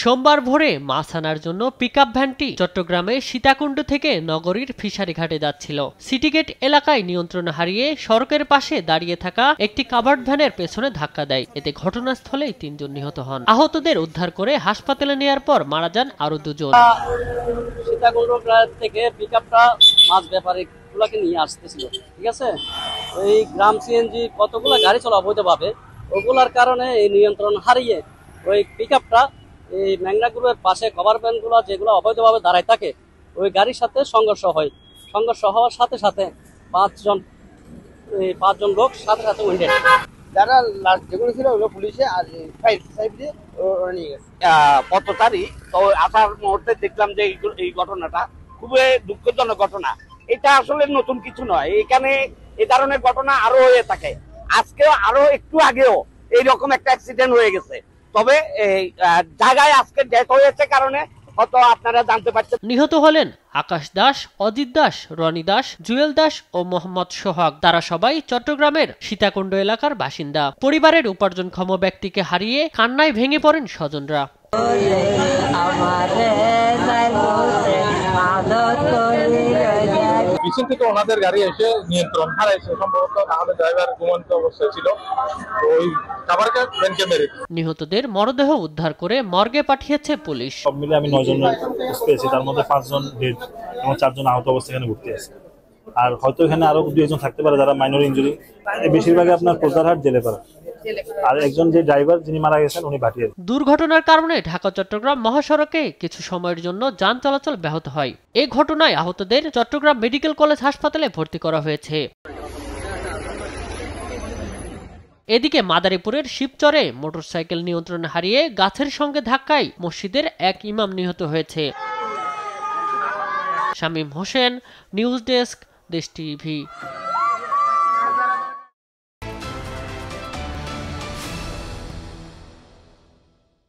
সোমবার ভোরে মাছ আনার জন্য পিকআপ ভ্যানটি চট্টগ্রামের সীতাকুণ্ড থেকে নগরীর ফিশারি ঘাটে যাচ্ছিল। সিটিগেট এলাকায় নিয়ন্ত্রণ হারিয়ে সড়কের পাশে দাঁড়িয়ে থাকা একটি কাভার্ড ভ্যানের পেছনে ধাক্কা দেয়। এতে ঘটনাস্থলেই ৩ জন নিহত হন। আহতদের উদ্ধার করে হাসপাতালে নেয়ার পর মারা যান আরো 2 জন। সীতাকুণ্ড থেকে পিকআপটা মাছ ব্যাপারীগুলোকে নিয়ে আসতেছিল, ঠিক আছে। ওই গ্রাম সিএনজি কতগুলো গাড়ি চলা অবৈধভাবে, ওগুলার কারণে এই নিয়ন্ত্রণ হারিয়ে ওই পিকআপটা এই ম্যাংরা গ্রুপের পাশে কভার ভ্যানগুলো যেগুলো অবৈধভাবে দাঁড়ায় থাকে ওই গাড়ির সাথে সংঘর্ষ হয়। সংঘর্ষ হওয়ার সাথে সাথে 5 জন লোক সাথে সাথে উইন্ডেড। যারা যেগুলো ছিল ওগুলো পুলিশে আর ফায়ার দিয়ে ওরা নিয়ে গেছে। 15 তারিখ তো আসার মুহূর্তে দেখলাম যে এই ঘটনাটা খুবই দুঃখজনক ঘটনা। এটা আসলে নতুন কিছু নয়, এখানে এই ধরনের ঘটনা আরো হয়ে থাকে। আজকেও আরো একটু আগেও এইরকম একটা অ্যাক্সিডেন্ট হয়ে গেছে। তবে এই জায়গায় আজকে ডেথ হয়েছে কারণে হয়তো আপনারা জানতে পারছেন। নিহত হলেন আকাশ দাস, অজিত দাস, রনি দাস, জুয়েল দাস ও মোহাম্মদ সোহাগ। তারা সবাই চট্টগ্রামের সীতাকুণ্ড এলাকার বাসিন্দা। পরিবারের উপার্জনক্ষম ব্যক্তিকে হারিয়ে কান্নায় ভেঙে পড়েন স্বজনরা। পিছন থেকে ওনাদের গাড়ি এসে নিয়ন্ত্রণ হারাইছে, সম্ভবত আমাদের ড্রাইভার ঘুমন্ত অবস্থায় ছিল, তো ওই কাভারকে ভ্যানকে মেরে। নিহতদের মরদেহ উদ্ধার করে মর্গে পাঠিয়েছে পুলিশ। সব মিলে আমি 9 জনের পেয়েছি, তার মধ্যে 5 জন ডেড এবং 4 জন আহত অবস্থায় এখানে ভর্তি আছে। আর হয়তো এখানে আরো 2 জন থাকতে পারে যারা মাইনর ইনজুরি। বেশিরভাগই আপনার কোজারহাট জেলেপাড়া। আর একজন যে ড্রাইভার যিনি মারা গেছেন উনি ভাটিয়ার। দুর্ঘটনার কারণে ঢাকা চট্টগ্রাম মহাসড়কে কিছু সময়ের জন্য যান চলাচল ব্যাহত হয়। এই ঘটনায় আহতদের চট্টগ্রাম মেডিকেল কলেজ হাসপাতালে ভর্তি করা হয়েছে। এদিকে মাদারীপুরের শিবচরে মোটরসাইকেল নিয়ন্ত্রণ হারিয়ে গাছের সঙ্গে ধাক্কায় মসজিদের এক ইমাম নিহত হয়েছে। শামীম হোসেন, নিউজ ডেস্ক, দেশ টিভি।